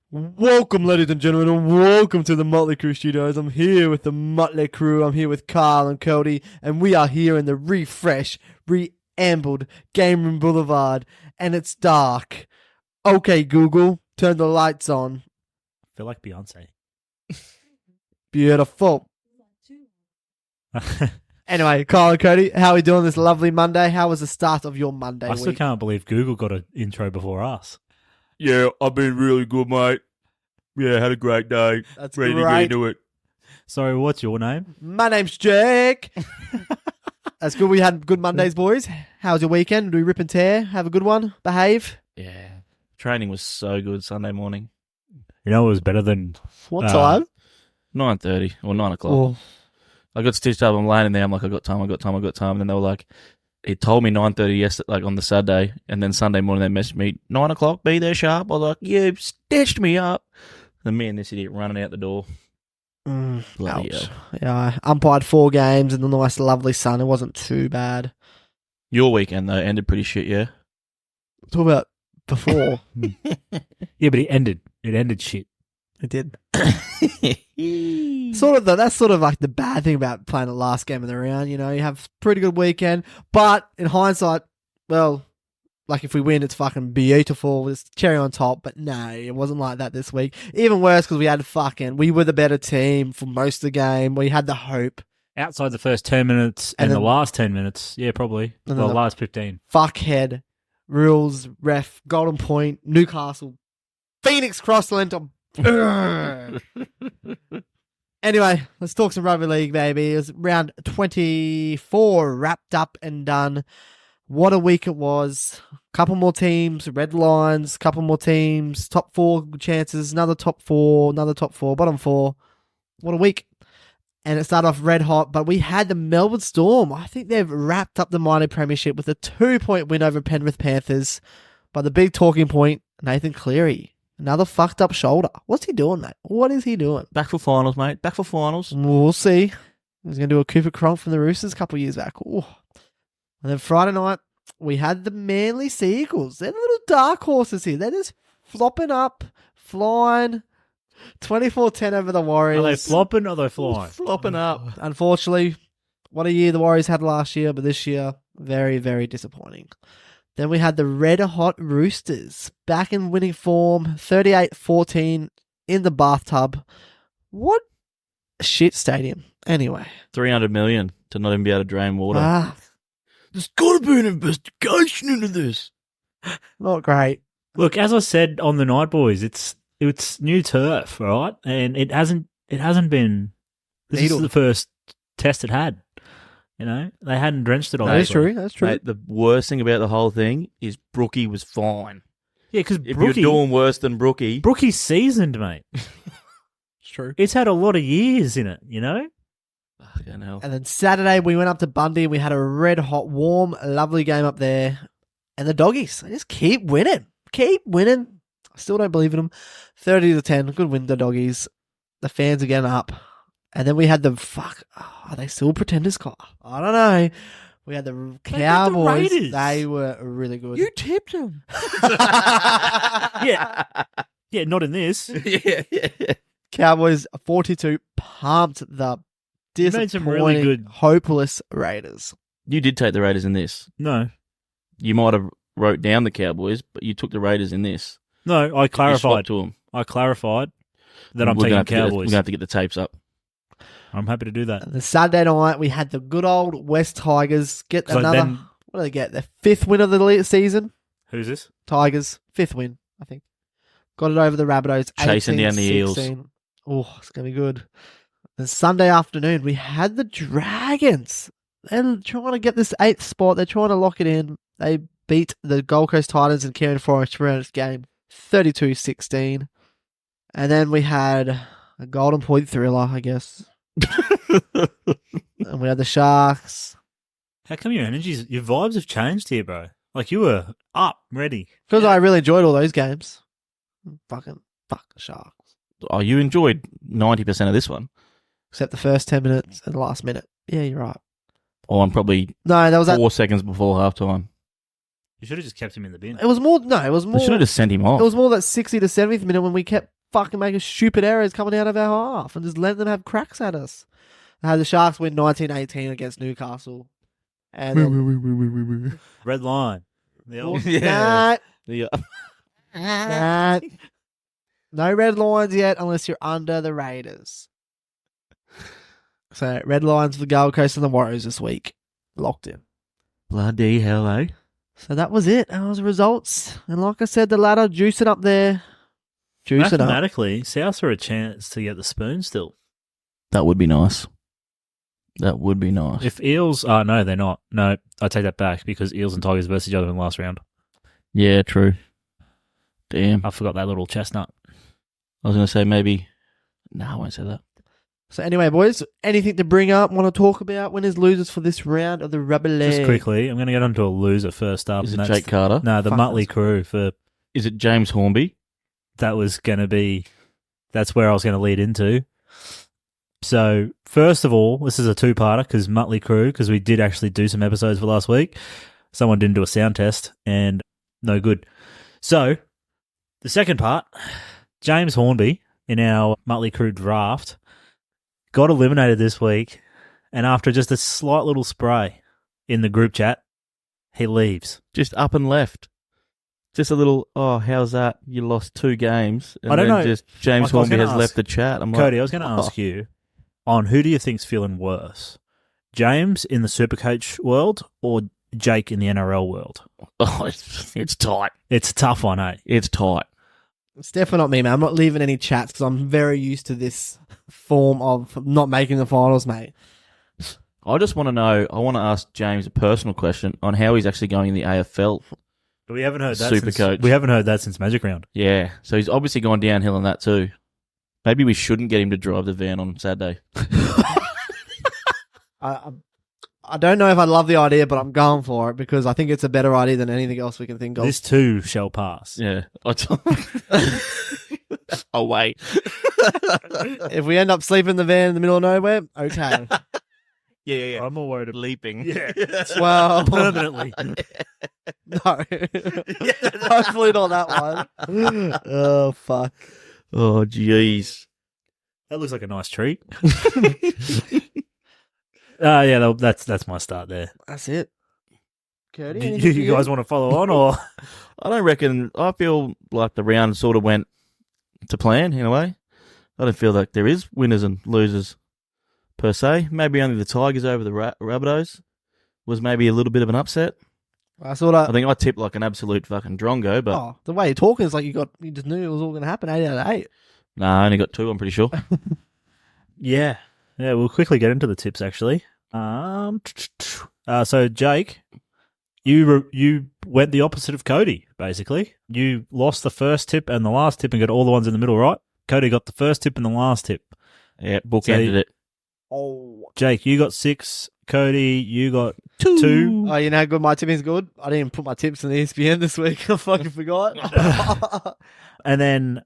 Welcome, ladies and gentlemen, and welcome to the Muttlay Krew Studios. I'm here with the Muttlay Krew. I'm here with Carl and Cody, and we are here in the refreshed, re-ambled Game Room Boulevard, and it's dark. Okay, Google, turn the lights on. I feel like Beyonce. Beautiful. Anyway, Carl and Cody, how are we doing this lovely Monday? How was the start of your Monday I still week? can't believe Google got an intro before us. Yeah, I've been really good, mate. Yeah, had a great day. That's Ready to get great. into it. Sorry, what's your name? My name's Jake. That's good. We had good Mondays, boys. How was your weekend? Do we rip and tear? Have a good one? Behave? Yeah. Training was so good Sunday morning. You know, it was better than... What time? 9:30 or 9 o'clock. Oh. I got stitched up. I'm laying in there. I'm like, I got time. And then they were like, it told me 9:30 yesterday, like on the Saturday. And then Sunday morning they messaged me, 9 o'clock, be there sharp. I was like, you stitched me up. And me and this idiot running out the door. Bloody Ouch. hell. Yeah, I umpired 4 games in the nice, lovely sun. It wasn't too bad. Your weekend, though, ended pretty shit, yeah? Talk about before. Yeah, but it ended shit. It did. Sort of though. That's sort of like the bad thing about playing the last game of the round. You know, you have a pretty good weekend, but in hindsight, well, like if we win, it's fucking beautiful. It's cherry on top. But no, it wasn't like that this week. Even worse because we were the better team for most of the game. We had the hope. Outside the first 10 minutes and then- the last 10 minutes, yeah, probably. And Well, then the last 15. Fuckhead, rules, ref, Golden Point, Newcastle, Phoenix Crossland. Anyway, let's talk some rugby league, baby. It was round 24 wrapped up and done. What a week it was. Couple more teams, red lines, couple more teams, top 4 chances, another top 4, bottom 4. What a week. And it started off red hot, but we had the Melbourne Storm. I think they've wrapped up the minor premiership with a 2-point win over Penrith Panthers. But the big talking point, Nathan Cleary. Another fucked up shoulder. What's he doing, mate? What is he doing? Back for finals, mate. Back for finals. We'll see. He was going to do a Cooper Cronk from the Roosters a couple of years back. Ooh. And then Friday night, we had the Manly Seagulls. They're the little dark horses here. They're just flopping up, flying. 24-10 over the Warriors. Are they flopping or are they flying? Flopping up. Unfortunately, what a year the Warriors had last year, but this year, very, very disappointing. Then we had the Red Hot Roosters back in winning form, 38-14 in the bathtub. What a shit stadium. Anyway. 300 million to not even be able to drain water. There's got to be an investigation into this. Not great. Look, as I said on the night, boys, it's new turf, right? And it hasn't been... This Needled. is the first test it had. You know, they hadn't drenched it all. That's true. That's true. Mate, the worst thing about the whole thing is Brookie was fine. Yeah, because If you're doing worse than Brookie... Brookie's seasoned, mate. It's true. It's had a lot of years in it, you know? Fucking hell. And then Saturday, we went up to Bundy and we had a red hot, warm, lovely game up there. And the doggies, they just keep winning. Keep winning. I still don't believe in them. 30-10. Good win, the doggies. The fans are getting up. And then we had the are they still pretenders? I don't know. We had the Cowboys. Raiders. They were really good. You tipped him. Yeah. Yeah, not in this. yeah. Cowboys 42 pumped the You made some really disappointing, good- hopeless Raiders. You did take the Raiders in this. No. You might have wrote down the Cowboys, but you took the Raiders in this. No, I You clarified. swapped to them. I clarified that I'm We're gonna taking have to Cowboys. We're going to have to get the tapes up. I'm happy to do that. And the Sunday night, we had the good old West Tigers get So another. then- What do they get? Their 5th win of the season. Who's this? Tigers 5th win, I think. Got it over the Rabbitohs. Chasing down the Eels. 18-16. Oh, it's gonna be good. Then Sunday afternoon, we had the Dragons. They're trying to get this 8th spot. They're trying to lock it in. They beat the Gold Coast Titans and Kieran Forrest around this game, 32-16. And then we had a Golden Point thriller, I guess. And we had the Sharks. How come your vibes have changed here, bro? Like you were up, ready. Because I really enjoyed all those games. Fuck the Sharks. Oh, you enjoyed 90% of this one. Except the first 10 minutes and the last minute. Yeah, you're right. Oh, I'm probably No, that was 4 seconds before halftime. You should have just kept him in the bin. It was more. No, it was They more. should have just sent him off. It was more that 60 to 70th minute when we kept fucking making stupid errors coming out of our half and just letting them have cracks at us. I had the Sharks win 19-18 against Newcastle. And then, Red line. The old- Yeah. nah, no red lines yet unless you're under the Raiders. So red lines for the Gold Coast and the Warriors this week. Locked in. Bloody hell, eh? So that was it. That was the results. And like I said, the ladder juicing up there. Juicing up. Mathematically, South are a chance to get the spoon still. That would be nice. That would be nice. If Eels... Oh, no, they're not. No, I take that back because Eels and Tigers versus each other in the last round. Yeah, true. Damn. I forgot that little chestnut. I was going to say maybe... No, I won't say that. So anyway, boys, anything to bring up, want to talk about? Winners, losers for this round of the rubber league? Just quickly, I'm going to get onto a loser first up. Is and it that's Jake Carter? No, the Fuck, Muttlay that's- Krew for... Is it James Hornby? That was going to be... That's where I was going to lead into. So, first of all, this is a two-parter because Muttlay Krew, because we did actually do some episodes for last week. Someone didn't do a sound test, and no good. So, the second part, James Hornby in our Muttlay Krew draft got eliminated this week, and after just a slight little spray in the group chat, he leaves. Just up and left. Just a little, oh, how's that? You lost 2 games. And I don't then know. Just James I was Hornby gonna has ask- left the chat. I'm Cody, like, I was going to ask you on who do you think's feeling worse? James in the Supercoach world or Jake in the NRL world? oh, it's tight. It's a tough one, eh? It's tight. It's definitely not me, man. I'm not leaving any chats because I'm very used to this form of not making the finals, mate. I just want to know, I want to ask James a personal question on how he's actually going in the AFL. But we haven't heard that Supercoach. we haven't heard that since Magic Round. Yeah, so he's obviously gone downhill on that too. Maybe we shouldn't get him to drive the van on Saturday. I don't know if I love the idea, but I'm going for it because I think it's a better idea than anything else we can think of. This too shall pass. Yeah. Oh, wait. If we end up sleeping in the van in the middle of nowhere, okay. Yeah. I'm more worried about Leaping. Yeah. Well, permanently. no. Hopefully not that one. Oh, fuck. Oh, jeez. That looks like a nice treat. Yeah, that's my start there. That's it. Cody, Do anything you for guys want to follow on or? I don't reckon, I feel like the round sort of went to plan in a way. I don't feel like there is winners and losers per se. Maybe only the Tigers over the Rabbitohs was maybe a little bit of an upset. I sort of. I think I tipped like an absolute fucking drongo, but Oh, the way you're talking is like you just knew it was all going to happen. 8 out of 8. nah, I only got 2, I'm pretty sure. Yeah, we'll quickly get into the tips actually. So Jake, you went the opposite of Cody, basically. You lost the first tip and the last tip and got all the ones in the middle right. Cody got the first tip and the last tip. Yeah, bookended it. Oh. Jake, you got 6. Cody, you got 2. Oh, you know how good my tipping's good? I didn't even put my tips in the ESPN this week. I fucking forgot. And then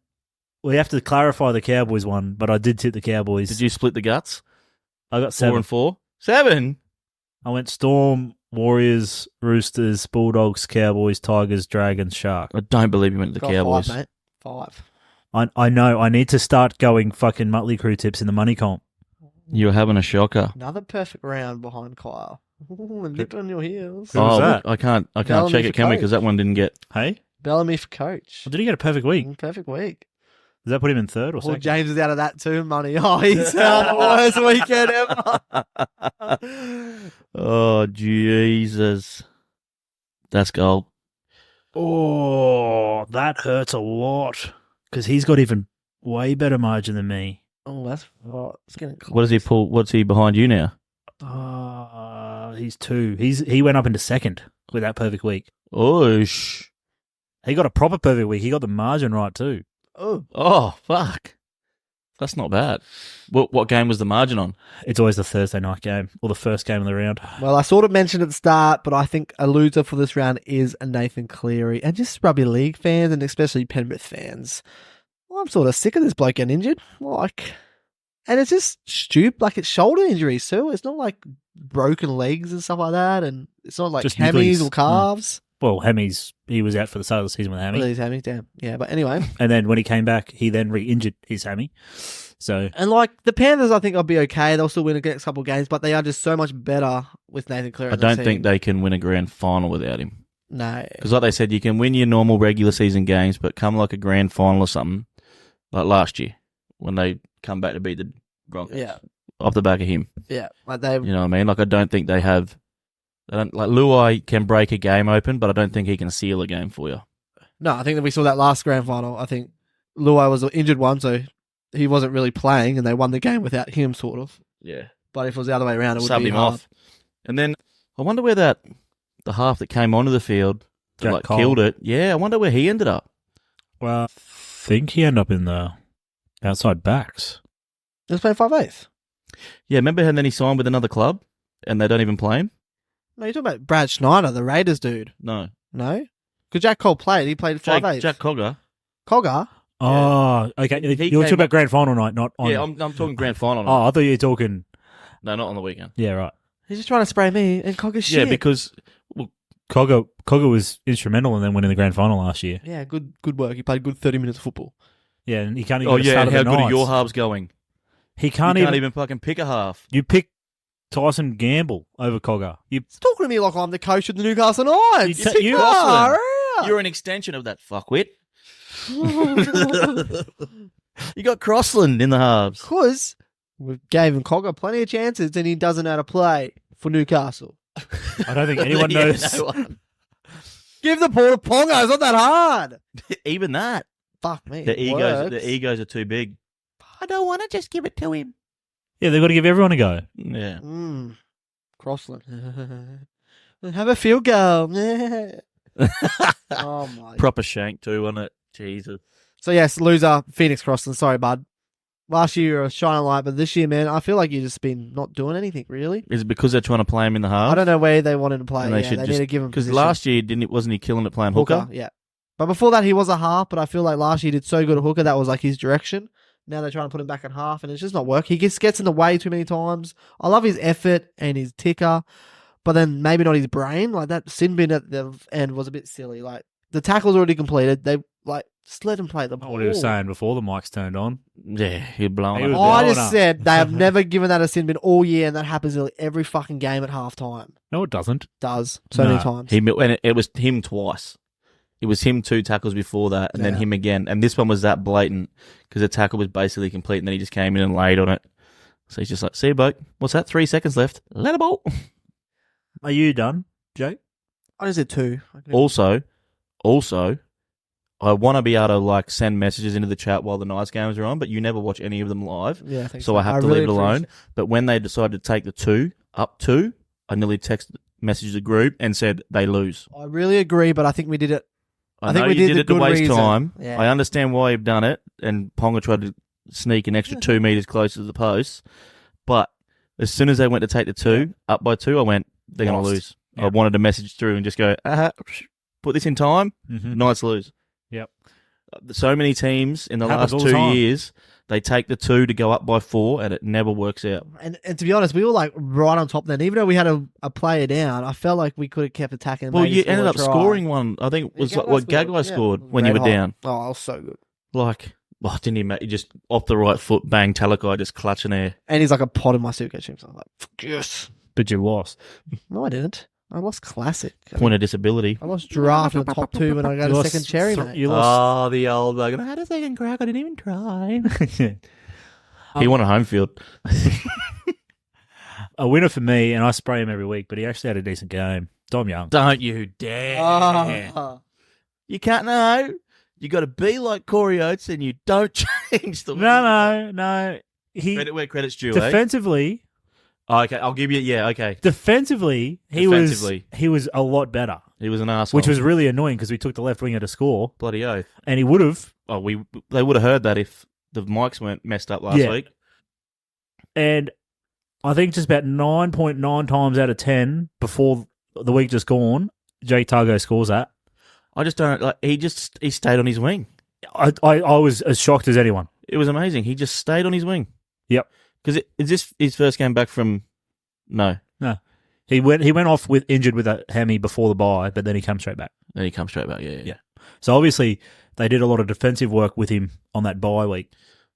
we have to clarify the Cowboys one, but I did tip the Cowboys. Did you split the guts? I got 7. 4 and 4? 7? I went Storm, Warriors, Roosters, Bulldogs, Cowboys, Tigers, Dragons, Shark. I don't believe you went to the Got Cowboys. 5, mate. 5. I know. I need to start going fucking Muttlay Krew tips in the money comp. You're having a shocker. Another perfect round behind Kyle. Ooh, and nip on your heels. Who was that? I can't Bellamy check for it, can we? coach. Because that one didn't get. Hey? Bellamy for coach. Well, did he get a perfect week? Perfect week. Does that put him in third or Well, second? James is out of that too, money. Oh, he's had the worst weekend ever. Oh, Jesus. That's gold. Oh, that hurts a lot. Because he's got even way better margin than me. Oh, that's right. It's getting close. What does he pull? What's he behind you now? He's 2. He went up into second with that perfect week. Oosh. He got a proper perfect week. He got the margin right too. Oh, fuck. That's not bad. What game was the margin on? It's always the Thursday night game or the first game of the round. Well, I sort of mentioned at the start, but I think a loser for this round is a Nathan Cleary. And just rugby league fans, and especially Penrith fans. Well, I'm sort of sick of this bloke getting injured. And it's just stupid. Like, it's shoulder injuries too. It's not like broken legs and stuff like that. And it's not like Just hammies nigglies. or calves. Well, he was out for the start of the season with a hammy. Well, his hammy, damn. Yeah, but anyway. And then when he came back, he then re-injured his hammy. So, And like the Panthers, I think I'll be okay. They'll still win the next couple of games, but they are just so much better with Nathan Cleary. I don't think they can win a grand final without him. No. Because like they said, you can win your normal regular season games, but come like a grand final or something, like last year when they come back to beat the Broncos. Yeah. Off the back of him. Yeah. Like they. You know what I mean? Like I don't think they have. Like Luai can break a game open, but I don't think he can seal a game for you. No, I think that we saw that last grand final. I think Luai was an injured one, so he wasn't really playing, and they won the game without him, sort of. Yeah. But if it was the other way around, it would Subbed be him hard. off. And then I wonder where the half that came onto the field that Jack like Cole. killed it. Yeah, I wonder where he ended up. well, I think he ended up in the outside backs. He was playing 5/8. Yeah, remember and then he signed with another club and they don't even play him? No, you're talking about Brad Schneider, the Raiders dude. No. No? Because Jack Cole played. He played 5/8. Jack Cogger. Cogger? Oh, okay. He You're came talking about up- grand final night, not on. Yeah, I'm talking grand final. Oh, I thought you were talking. No, not on the weekend. Yeah, right. He's just trying to spray me and Cogger's shit. Yeah, because Cogger was instrumental in them winning the grand final last year. Yeah, good work. He played good 30 minutes of football. Yeah, and he can't even. oh get a yeah, start and of how the good are your Knights. halves going? He can't, You even. fucking pick a half. You pick Tyson Gamble over Cogger. You He's talking to me like I'm the coach of the Newcastle Knights. You take- you- Far out. You're an extension of that fuckwit. You got Crossland in the halves. Because we gave him Cogger plenty of chances and he doesn't know how to play for Newcastle. I don't think anyone Yeah, knows. no one. Give the ball to Ponga. It's not that hard. Even that. Fuck me. The it works. egos are too big. I don't want to just give it to him. Yeah, they've got to give everyone a go. Yeah. Crossland. Have a field goal. Oh my. Proper shank too, wasn't it? Jesus. So yes, loser, Phoenix Crossland. Sorry, bud. Last year you were a shining light, but this year, man, I feel like you've just been not doing anything really. Is it because they're trying to play him in the half? I don't know where they wanted to play. And they Yeah, should they just- need to give him Because position. last year wasn't he killing it playing hooker? Yeah. But before that, he was a half. But I feel like last year he did so good at hooker that was like his direction. Now they're trying to put him back at half, and it's just not working. He gets in the way too many times. I love his effort and his ticker, but then maybe not his brain. Like that sin bin at the end was a bit silly. Like the tackle's already completed. They like just let him play the ball. What he was saying before the mics turned on. Yeah, he'd blown He it. was I blowing just up. said they have never given that a sin bin all year, and that happens nearly every fucking game at halftime. No, it doesn't. Does so No. many times. And it was him twice. It was him 2 tackles before that, and then Yeah. him again. And this one was that blatant because the tackle was basically complete, and then he just came in and laid on it. So he's just like, "See you, bloke. What's that? 3 seconds left. Let a ball." Are you done, Jake? I just did 2. Also, I want to be able to like send messages into the chat while the Knights games are on, but you never watch any of them live, Yeah, thanks. so I have to really leave it alone. appreciate- But when they decided to take the 2 up 2, I nearly messaged the group and said they lose. I really agree, but I think we did it. I think know we you did did the it to good waste reason. time. Yeah. I understand why you've done it, and Ponga tried to sneak an extra 2 meters closer to the post. But as soon as they went to take the 2 up by 2, I went, they're going to Lost. lose. Yeah. I wanted to message through and just go, put this in time. Mm-hmm. Knights lose. Yep. So many teams in the Happens last all the 2 time. years, they take the 2 to go up by 4, and it never works out. And to be honest, we were like right on top then. Even though we had a player down, I felt like we could have kept attacking. and Well, maybe you scored ended a up try. scoring one. I think it was Yeah, like what Gagai Gagai yeah. scored when you Red were hot. down. Oh, it was so good. Like, didn't he make just off the right foot, bang, Talakai just clutching air. And he's like a pot in my suitcase. So I'm like, fuck yes. But you lost. No, I didn't. I lost classic. Point of disability. I lost draft in the top 2 when I got You a lost second cherry, th- mate. you lost. Oh, the old like, I had a second crack, I didn't even try. Yeah. He wanted home field. A winner for me, and I spray him every week, but he actually had a decent game. Dom Young. Don't you dare. Oh. You can't know. You got to be like Corey Oates and you don't change the No. He Credit where credit's due, defensively, Oh, okay, I'll give you, okay. defensively, he was a lot better, He was an arsehole. which was really annoying because we took the left winger to score, bloody oath. and he would have. Oh, they would have heard that if the mics weren't messed up last Yeah. week. And I think just about 9.9 times out of 10 before the week just gone, Jake Targo scores that. I just don't like. He stayed on his wing. I was as shocked as anyone. It was amazing. He just stayed on his wing. Yep. Because is this his first game back from? No. He went off with injured with a hammy before the bye, but then he came straight back. Then he comes straight back. Yeah. So obviously they did a lot of defensive work with him on that bye week.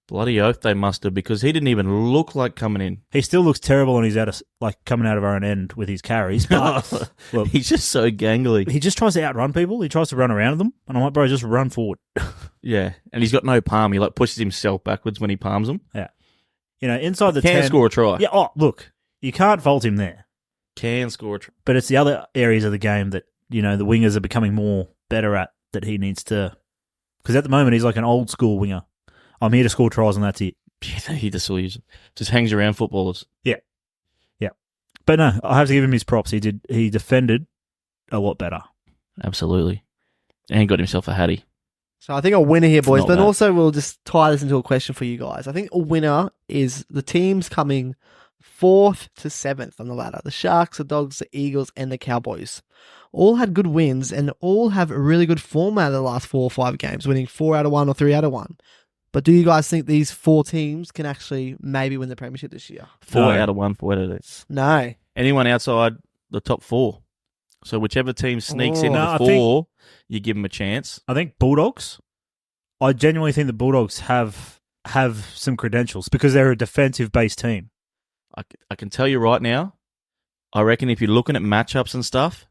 Bloody oath they must have, because he didn't even look like coming in. He still looks terrible, and he's coming out of our own end with his carries. But look, He's just so gangly. he just tries to outrun people. He tries to run around them, and I'm like, bro, just run forward. Yeah, and he's got no palm. He pushes himself backwards when he palms them. Yeah, inside the Can 10, score a try. Yeah. Oh, look, you can't fault him there. Can score a try. But it's the other areas of the game that the wingers are becoming more better at that he needs to. Because at the moment he's like an old school winger. I'm here to score tries and that's it. Yeah, he just hangs around footballers. Yeah. But no, I have to give him his props. He defended a lot better. Absolutely, and got himself a hattie. So I think a winner here, boys. Not But bad. also we'll just tie this into a question for you guys. I think a winner is the teams coming 4th to 7th on the ladder. The Sharks, the Dogs, the Eagles, and the Cowboys. All had good wins and all have a really good form out of the last 4 or 5 games, winning 4 out of 1 or 3 out of 1. But do you guys think these 4 teams can actually maybe win the premiership this year? 4 No. out of 1 for what it is. No. Anyone outside the top 4. So whichever team sneaks into No, I the 4, you give them a chance. I think Bulldogs. I genuinely think the Bulldogs have some credentials because they're a defensive-based team. I can tell you right now, I reckon if you're looking at matchups and stuff,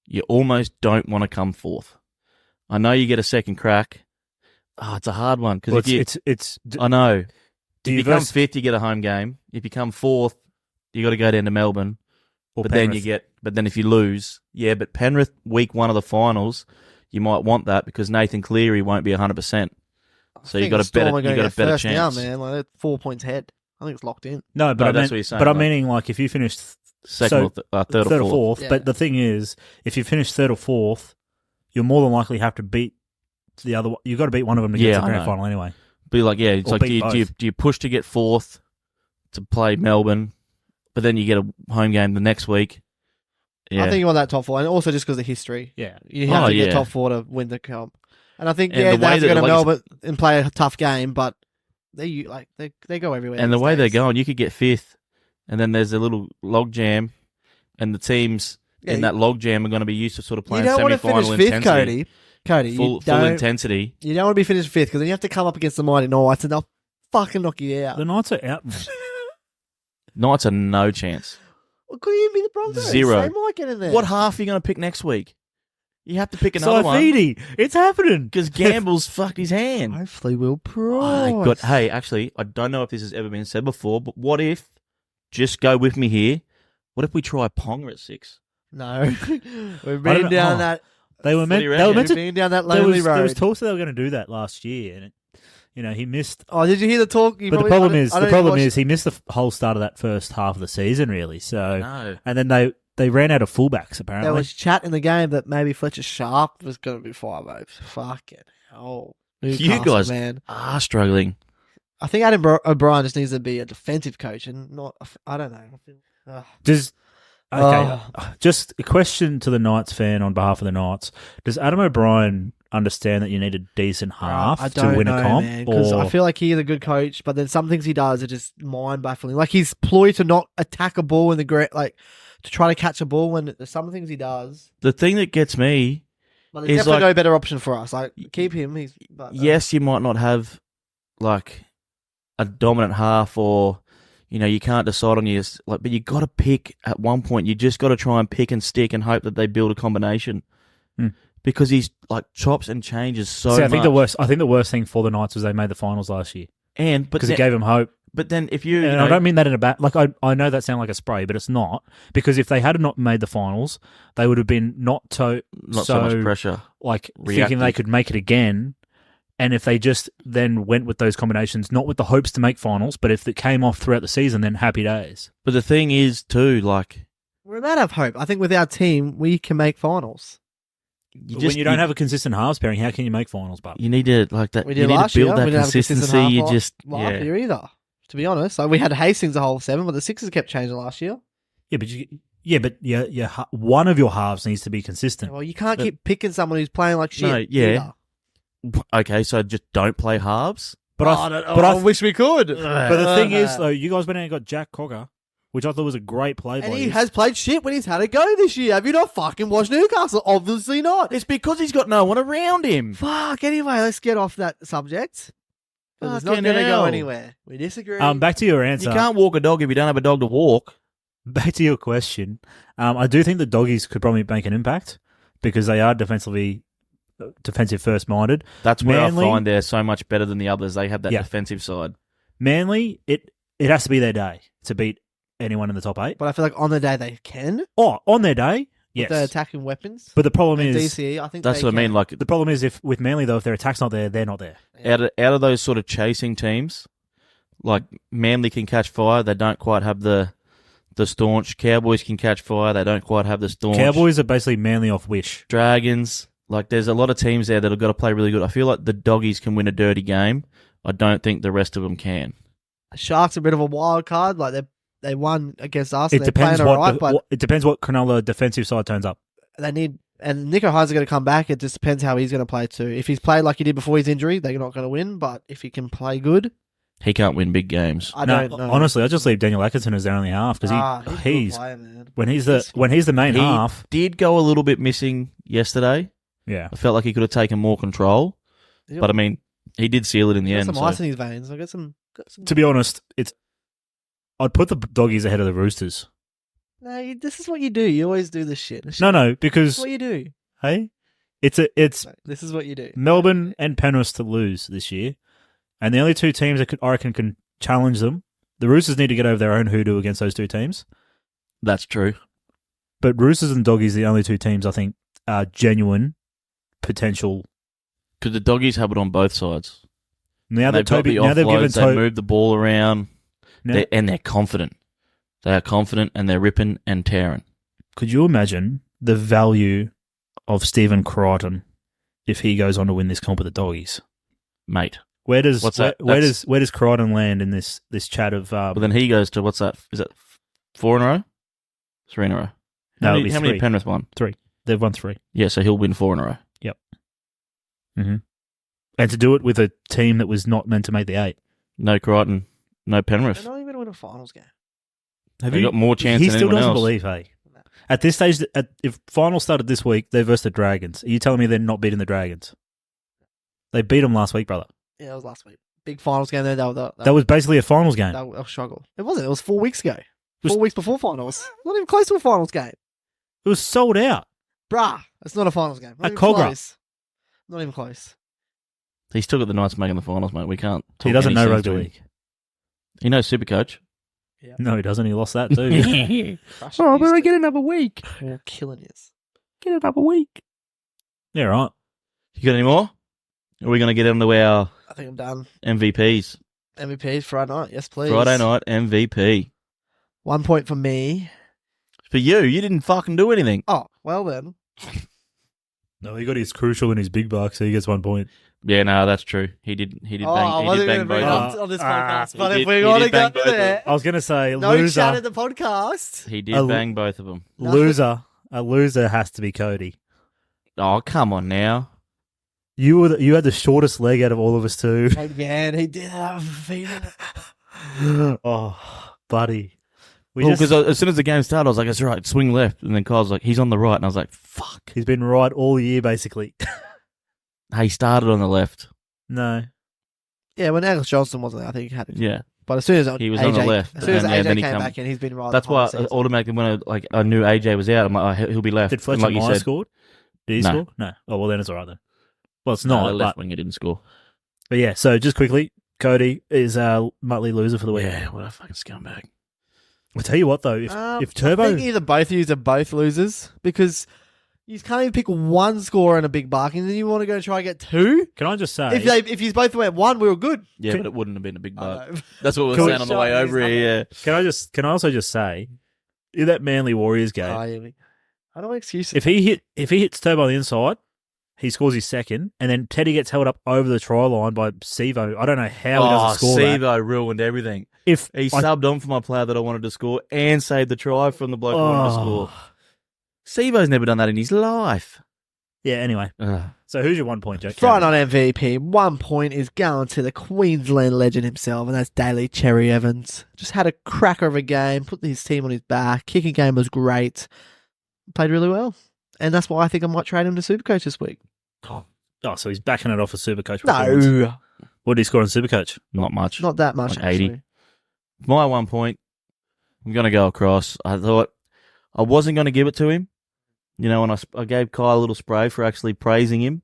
you almost don't want to come 4th. I know you get a second crack. Oh, it's a hard one because I know. If you come 5th, you get a home game. If you come 4th, you got to go down to Melbourne. Or But then if you lose, but Penrith week 1 of the finals, you might want that because Nathan Cleary won't be 100%. So you got a better chance. Now, man. Like, they're 4 points ahead. I think it's locked in. No, but that's what you're saying. But I'm meaning like if you finish Second, or third or fourth. Yeah. But the thing is, if you finish 3rd or 4th, you'll more than likely have to beat the other one. You've got to beat one of them to get to the grand final anyway. Be like, it's Or like, beat do you push to get 4th to play Melbourne, but then you get a home game the next week? Yeah. I think you want that top 4, and also just because of history. Yeah. You have to get top 4 to win the comp. And I think, And they the way have to go that- to like Melbourne and play a tough game, but they go everywhere. And the these way they're days. going, you could get 5th, and then there's a little log jam, and the teams in that log jam are going to be used to sort of You playing don't want to finish semi-final 5th, intensity. Cody. Full intensity. You don't want to be finished 5th because then you have to come up against the Mighty Knights and they'll fucking knock you out. The Knights are out. Knights are no chance. Well, could you be the Broncos? 0. They might get in there. What half are you going to pick next week? You have to pick another one Saifidi, it's happening. because Gamble's fucked his hand. Hopefully we'll Oh, God. Hey, actually, I don't know if this has ever been said before, but what if, just go with me here, what if we try Ponga at 6? No. We're I been don't know. down that. They were meant. you They reckon? were meant We've to. been down that There lonely was road. talks that they were going to do that last year, and he missed. Oh, did you hear the talk? But the problem is he missed the whole start of that first half of the season, really. So, No. and then they ran out of fullbacks apparently. There was chat in the game that maybe Fletcher Sharp was going to be 5-0. Fucking hell. You Newcastle, guys man. are struggling. I think Adam O'Brien just needs to be a defensive coach and not. I don't know. Does okay? Oh. Just a question to the Knights fan on behalf of the Knights: does Adam O'Brien understand that you need a decent half I to don't win know, a comp? man, because I feel like he's a good coach, but then some things he does are just mind baffling. Like his ploy to not attack a ball in the to try to catch a ball when there's some things he does. The thing that gets me, But there's He's definitely like- no better option for us. Like keep him. yes, you might not have like a dominant half or, you can't decide on your, but you got to pick at one point. You just got to try and pick and stick and hope that they build a combination. Because he's like chops and changes so much. I think the worst thing for the Knights was they made the finals last year but because it gave them hope. But then if you, And I don't mean that in a bad... Like, I know that sounds like a spray, but it's not. Because if they had not made the finals, they would have been not so much pressure. Like, thinking Reactive. they could make it again. And if they just then went with those combinations, not with the hopes to make finals, but if it came off throughout the season, then happy days. But the thing is, too, like... we're allowed to have hope. I think with our team, we can make finals. When you don't have a consistent halves pairing, how can you make finals, Bob? You need to, like that. We You did need last to build year. that We didn't have a consistent consistency. half You last- just... last yeah. year either. To be honest, like we had Hastings the whole 7, but the sixes kept changing last year. Yeah, but one of your halves needs to be consistent. Well, you can't keep picking someone who's playing like shit. No, yeah. either. Okay, so just don't play halves? But I wish we could. But the thing is, though, you guys went out and got Jack Cogger which I thought was a great play by And he him. has played shit when he's had a go this year. Have you not fucking watched Newcastle? Obviously not. It's because he's got no one around him. Fuck. Anyway, let's get off that subject. 'Cause it's not Fucking going to go hell. anywhere. We disagree. Back to your answer. You can't walk a dog if you don't have a dog to walk. Back to your question. I do think the doggies could probably make an impact because they are defensive first minded. That's where Manly- I find they're so much better than the others. They have that Yeah. defensive side. Manly, it has to be their day to beat anyone in the top 8. But I feel like on the day they can. Oh, on their day, With yes. their attacking weapons. But the problem And is, DCE, I think That's they what I mean. can. Like the problem is if with Manly though, if their attack's not there, they're not there. out of those sort of chasing teams, like Manly can catch fire. They don't quite have the staunch. Cowboys can catch fire. They don't quite have the staunch. Cowboys are basically Manly off wish. Dragons. Like there's a lot of teams there that have got to play really good. I feel like the doggies can win a dirty game. I don't think the rest of them can. Sharks are a bit of a wild card. Like they won against us. It And they're depends playing all right, but it depends what Cronulla defensive side turns up. they need. And Nico Hines is going to come back. It just depends how he's going to play too. If he's played like he did before his injury, they're not going to win. But if he can play good, He can't win big games. I don't know. Honestly, I just leave Daniel Atkinson as their only half because he's a good he's player, man. when he's the main He half. did go a little bit missing yesterday. Yeah, I felt like he could have taken more control. He's But I mean, he did seal it in the got end. some so- ice in his veins. I got some. to be honest, I'd put the doggies ahead of the Roosters. No, this is what you do. You always do this shit. No, This is because what you do. hey, it's This is what you do. Melbourne and Penrith to lose this year, and the only two teams that I reckon can challenge them. The Roosters need to get over their own hoodoo against those two teams, That's true. but Roosters and Doggies are the only two teams I think are genuine potential. Because the doggies have it on both sides. Now They've that got Toby, the now they've given offloads, they Toby, move the ball around, now, and they're confident. They are confident and they're ripping and tearing. could you imagine the value of Stephen Crichton if he goes on to win this comp with the Doggies? Mate. Where does What's that? where does Crichton land in this chat of? But then he goes to, what's that? Is it 4 in a row? 3 in a row. No, How it'll many, be how many three. Penrith won? They've won 3. Yeah, so he'll win 4 in a row. Mm-hmm. And to do it with a team that was not meant to make the 8. No Crichton, no Penrith. They're not even going to win a finals game. Have They got more chance He than still anyone doesn't else. believe, hey. At this stage, if final started this week, they're versus the Dragons. Are you telling me they're not beating the Dragons? They beat them last week, brother. Yeah, it was last week. Big finals game there. That was basically a finals game. They'll struggle. It wasn't. It was 4 weeks ago. Was- 4 weeks before finals. Not even close to a finals game. It was sold out. Bruh, it's not a finals game. Not At even Cogra. close. Not even close. He's still got the Knights making the finals, mate. We can't. He talk doesn't any know sense rugby to him. league. He knows Supercoach. Yeah. No, he doesn't. He lost that too. Oh, but I get another week. We're killing this. Get another week. Yeah, right. You got any more? Are we going to get into our I think I'm done. MVPs? MVP Friday night. Yes, please. Friday night MVP. 1 point for me. For you didn't fucking do anything. Oh, well then. No, he got his crucial and his big buck, so he gets 1 point. Yeah, no, that's true. He did I bang. He wasn't did bang going to bring it both. up on this podcast, he but did- if we're he going to did go bang both of there, I was going to say, no chat loser, at the podcast. He did A- bang both of them. a loser has to be Cody. Oh, come on now. You had the shortest leg out of all of us too. Again, he did have a feeling. Oh, buddy. Because as soon as the game started, I was like, that's right, swing left. And then Kyle's like, he's on the right. And I was like, fuck. He's been right all year, basically. Hey, he started on the left. No. Yeah, when Angus Johnson wasn't there, I think he had it. Yeah. But as soon as He was AJ, on the left, as soon as and then- AJ then he came come- back in, he's been right. That's the whole why season. automatically when I knew AJ was out, I'm like, oh, he'll be left. Did And Fletcher like you Myers said, score? Did he No. score? No. Oh, well, then it's all right then. Well, it's no, not. the left but, winger didn't score. but yeah, so just quickly, Cody is a Muttlay loser for the week. Yeah, what a fucking scumbag. I'll tell you what, though. If I Turbo... think either both of you are both losers because you can't even pick one score and a big bark, and then you want to go and try and get two. Can I just say... If you both went one, we were good. Yeah, but it wouldn't have been a big I buck. know. That's what we Can were we saying on the show way him over his here. Yeah. Can I also just say, in that Manly Warriors game, I don't excuse if he hits Turbo on the inside, he scores his second, and then Teddy gets held up over the try line by Sevo. I don't know how he doesn't score that. Sevo ruined everything. If He subbed on for my player that I wanted to score and saved the try from the bloke who wanted to score. Sevo's never done that in his life. Yeah, anyway. So who's your 1 point, Joe? Friday night MVP, 1 point is going to the Queensland legend himself, and that's Daly Cherry Evans. Just had a cracker of a game, put his team on his back. Kicking game was great. Played really well. And that's why I think I might trade him to Supercoach this week. Oh, so he's backing it off a Supercoach performance. No. What did he score on Supercoach? Not much. Not that much, Like 80. actually. My 1 point, I'm going to go across. I thought I wasn't going to give it to him. You know, and I gave Kyle a little spray for actually praising him.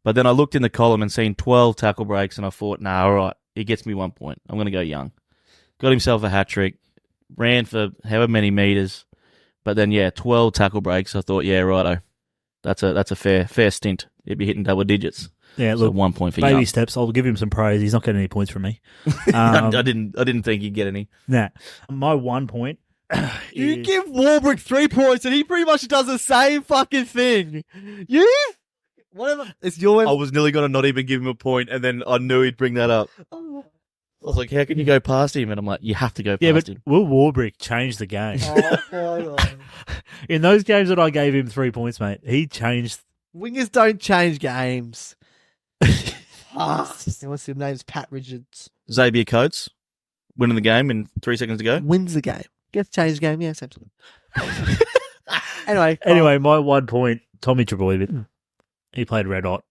But then I looked in the column and seen 12 tackle breaks, and I thought, nah, all right, he gets me 1 point. I'm going to go Young. Got himself a hat-trick, ran for however many metres. But then, 12 tackle breaks. I thought, yeah, righto. That's a fair stint. He'd be hitting double digits. Yeah, So look, 1 point for baby Young. steps. I'll give him some praise. He's not getting any points from me. I didn't think he'd get any. Nah. My 1 point You is... give Warbrick 3 points, and he pretty much does the same fucking thing. You? Whatever. It's your... I was nearly going to not even give him a point, and then I knew he'd bring that up. I was like, how can you go past him? And I'm like, you have to go past Yeah, but him. Will Warbrick changed the game. Oh, In those games that I gave him 3 points, mate, he changed. Wingers don't change games. What's his name's Pat Richards. Xavier Coates winning the game in 3 seconds to go. Wins the game. Gets changed the game, yes, absolutely. Anyway, my 1 point, Tommy Trbojevic. He played red hot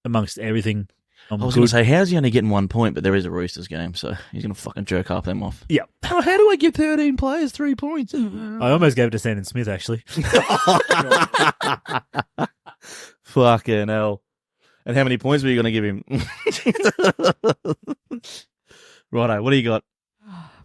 amongst everything. I was going to say, how's he only getting 1 point? But there is a Roosters game, so he's going to fucking jerk half them off. Yeah. How do I give 13 players 3 points? I almost gave it to Sandon Smith, actually. Fucking hell. And how many points were you going to give him? Righto, what do you got?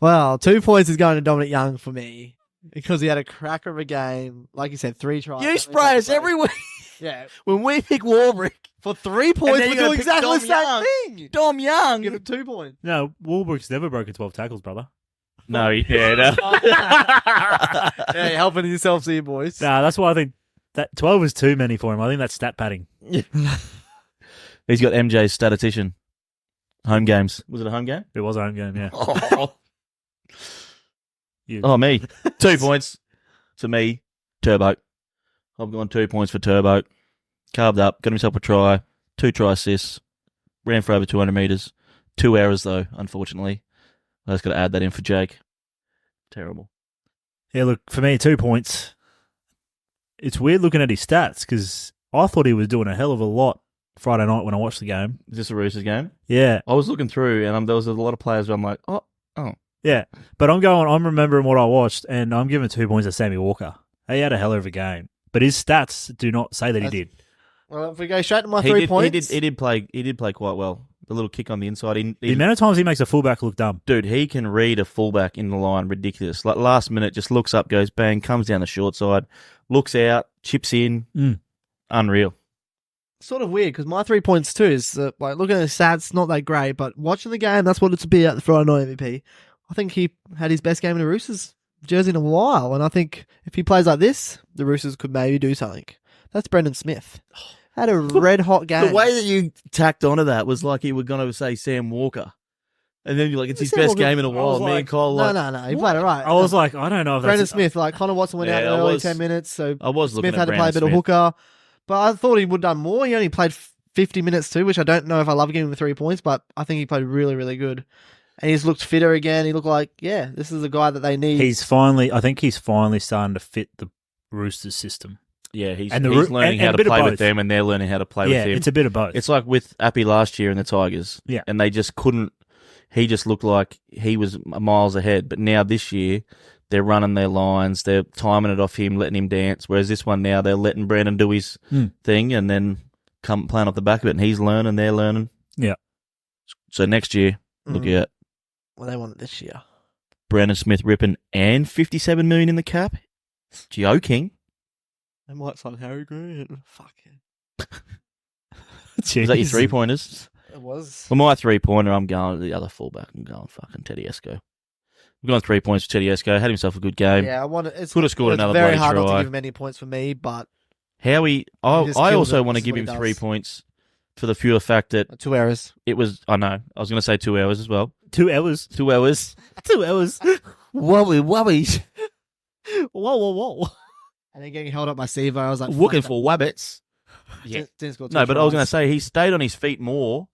Well, 2 points is going to Dominic Young for me because he had a cracker of a game. Like you said, 3 tries. You spray us every week. Yeah. When we pick Warbrick, For 3 points, then we're you're gonna doing pick exactly the Dom same Young. thing. Dom Young. Give him 2 points. No, Warbrick's never broken 12 tackles, brother. No, yeah, no. Yeah, you're helping yourselves here, boys. Nah, that's why I think that 12 is too many for him. I think that's stat padding. He's got MJ's statistician. Home games. Was it a home game? It was a home game, yeah. You- Oh, me. 2 points to me. Turbo. I've gone 2 points for Turbo. Carved up, got himself a try, 2 try assists, ran for over 200 metres. 2 errors, though, unfortunately. I just got to add that in for Jake. Terrible. Yeah, look, for me, 2 points. It's weird looking at his stats because I thought he was doing a hell of a lot Friday night when I watched the game. Is this a Roosters game? Yeah, I was looking through, and there was a lot of players where I'm like, oh. yeah. But I'm remembering what I watched, and I'm giving 2 points to Sammy Walker. He had a hell of a game. But his stats do not say that he did. Well, if we go straight to my 3 points. He did play quite well. The little kick on the inside. The amount of times he makes a fullback look dumb. Dude, he can read a fullback in the line. Ridiculous. Like last minute, just looks up, goes bang, comes down the short side, looks out, chips in. Unreal. Sort of weird because my 3 points too is like looking at his stats, not that great, but watching the game, that's what it's about. The Friday night MVP. I think he had his best game in the Roosters jersey in a while, and I think if he plays like this, the Roosters could maybe do something. That's Brendan Smith. Had a red hot game. The way that you tacked onto that was like you were going to say Sam Walker. And then you're like, it's his Sam best Walker- game in a I while. was Me like, and Kyle No, he played it right. I was like, I don't know if Brendan that's... Smith, like Connor Watson went out in Yeah, the I early was- 10 minutes, so I was looking Smith at had to play a bit Brandon of hooker. But I thought he would have done more. He only played 50 minutes too, which I don't know if I love giving him 3 points, but I think he played really, really good. And he's looked fitter again. He looked like, yeah, this is the guy that they need. I think he's finally starting to fit the Roosters system. Yeah, he's And the he's Roo- learning and how a to bit of play with both. them, and they're learning how to play Yeah, with him. it's a bit of both. It's like with Appy last year in the Tigers. Yeah. And they just couldn't. He just looked like he was miles ahead. But now this year, they're running their lines. They're timing it off him, letting him dance. Whereas this one now, they're letting Brandon do his thing and then come playing off the back of it. And he's learning, they're learning. Yeah. So next year, look out. Well, they want it this year. Brandon Smith ripping and $57 million in the cap. Joking. They might sign Harry Grant. Fuck it. Is that your 3 pointers? It was. For my 3 pointer, I'm going to the other fullback. I'm going fucking Tedesco. We've gone 3 points for Tedesco. Had himself a good game. Yeah, I want it. Could have scored another very bloody hard not try. to give him any points for me, but Howie, He just I kills also it. want to That's give what him he 3 does. points for the pure fact that 2 errors. it was, I know, I was going to say 2 hours as well. 2 hours. 2 hours. 2 hours. Wobbies. Whoa. And then getting held up by Sivo, I was like, Looking fuck for wabbits. Yeah. Didn't score 2 No, but I was going to tries. say he stayed on his feet more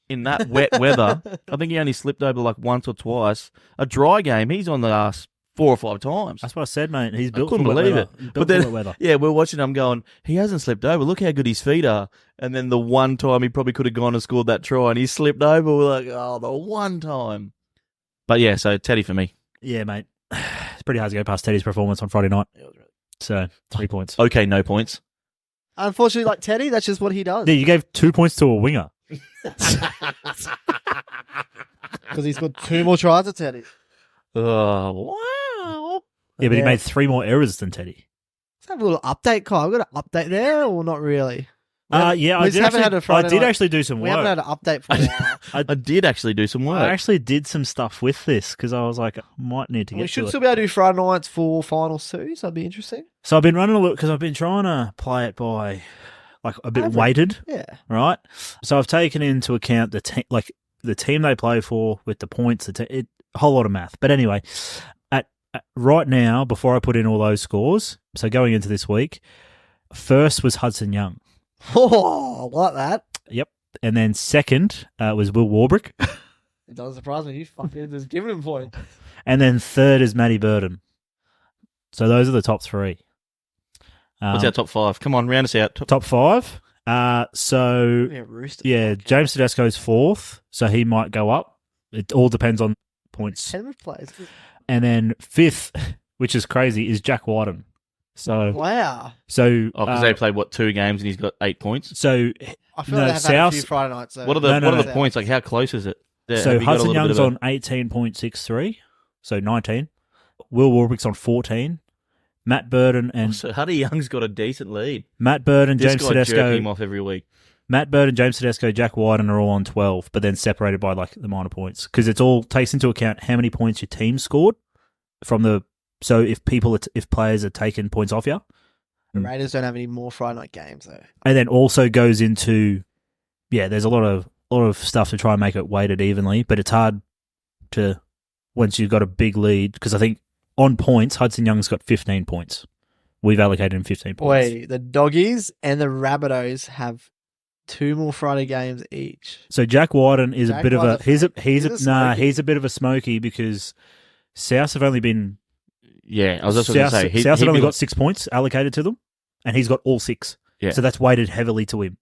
in that wet weather. I think he only slipped over like once or twice. A dry game, he's on the ass 4 or 5 times. That's what I said, mate. He's built couldn't for wet believe weather. it. Built But for then- wet weather. Yeah, we're watching him going, he hasn't slipped over. Look how good his feet are. And then the one time he probably could have gone and scored that try and he slipped over. We're like, oh, the one time. But yeah, so Teddy for me. Yeah, mate. It's pretty hard to go past Teddy's performance on Friday night. So 3 points. Okay, no points. Unfortunately, like Teddy, that's just what he does. Yeah, you gave 2 points to a winger. Because he's got 2 more tries at Teddy. Oh, wow. Yeah, but he Yeah. made 3 more errors than Teddy. Let's have a little update, Kyle. We've got an update there, or not really? Yeah, we I just did, haven't actually, had a Friday I did night- actually do some We work. haven't had an update for a while. I did actually do some work. I actually did some stuff with this because I was like, I might need to We get should to still it. be able to do Friday nights for finals too, so that'd be interesting. So I've been running a look because I've been trying to play it by like a bit Average. weighted, Yeah. right? So I've taken into account the team they play for with the points, a whole lot of math. But anyway, at right now, before I put in all those scores, so going into this week, first was Hudson Young. Oh, I like that. Yep. And then second was Will Warbrick. It doesn't surprise me. You fucking just giving him points. And then third is Matty Burden. So those are the top 3. What's our top 5? Come on, round us out. Top 5? So, Yeah, Roosters. yeah, James Tedesco's 4th, so he might go up. It all depends on points. Penrith plays. And then 5th, which is crazy, is Jack Whiten. So, Wow. Oh, because they played, 2 games and he's got 8 points? so I feel No, like they have had a few South- Friday nights. So What are the No, what are no. the points? Like, how close is it? Yeah, So have you got a Hudson little bit Young's of a- on 18.63, so 19. Will Warbrick's on 14. Matt Burden and So Huddy Young's got a decent lead. Matt Burden, This James guy jerking him Tedesco, off every week. Jack Whiten are all on 12, but then separated by like the minor points because it's all takes into account how many points your team scored from the. So if players are taking points off you, the Raiders don't have any more Friday night games though. and then also goes into, there's a lot of stuff to try and make it weighted evenly, but it's hard to once you've got a big lead because I think on points Hudson Young's got 15 points. We've allocated him 15 points. Wait, the Doggies and the Rabbitohs have 2 more Friday games each. So Jack Whiten is a Jack bit of a Whiten's he's a a smoky. bit of a smoky because South have only been Yeah, I was just going to say. South have only be got 6 points allocated to them, and he's got all 6. Yeah. So that's weighted heavily to him.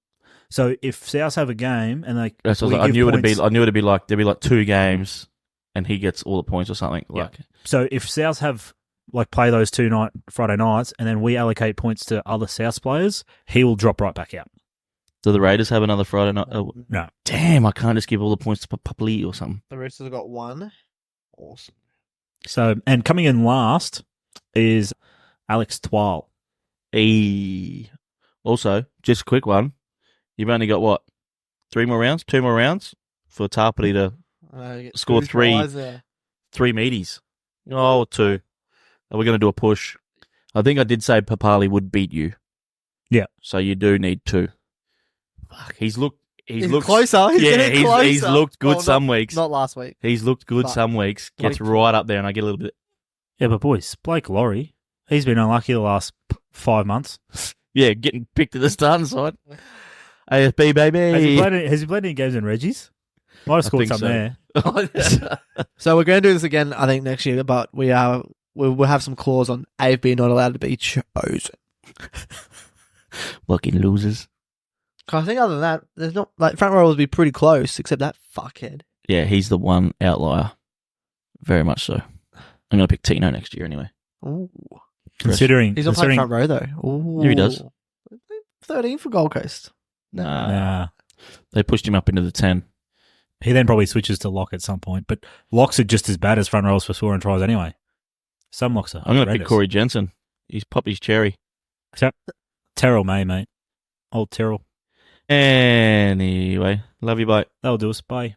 So if South have a game and they, That's what we I give knew it'd be. points- I knew it'd be like there'd be like 2 games, and he gets all the points or something. Yeah. Like, So if South have like play those Friday nights, and then we allocate points to other South players, he will drop right back out. do the Raiders have another Friday night? Oh, No. damn! I can't just give all the points to Pupley or something. The Roosters have got 1. Awesome. So and coming in last is Alex Twal. Also, just a quick one. You've only got what? 3 more rounds? 2 more rounds for Tarpany to Score 3. 3 meaties. Oh, 2. Are we going to do a push? I think I did say Papali would beat you. Yeah. So you do need 2. Fuck, he's looked closer. He's getting closer. he's looked good Well, some weeks. Not last week. He's looked good but- some weeks. Gets Like- right up there, and I get a little bit. Yeah, but boys, Blake Laurie, he's been unlucky the last 5 months. Yeah, getting picked at the starting side. AFB baby. Has he played any games in Reggie's? Might have scored think some so. there. So we're going to do this again, I think, next year. But we'll have some clause on AFB not allowed to be chosen. Fucking losers. 'Cause I think other than that, there's not like front row will be pretty close, except that fuckhead. Yeah, he's the one outlier. Very much so. I'm going to pick Tino next year anyway. Ooh. Considering, He's not playing front row though. Ooh. Yeah, he does. 13 for Gold Coast. Nah. They pushed him up into the 10. He then probably switches to lock at some point, but locks are just as bad as front rows for scoring tries anyway. Some locks are. I'm going to pick horrendous. Corey Jensen. He's Poppy's cherry. Terrell May, mate. Old Terrell. Anyway, love you, bye. That'll do us. Bye.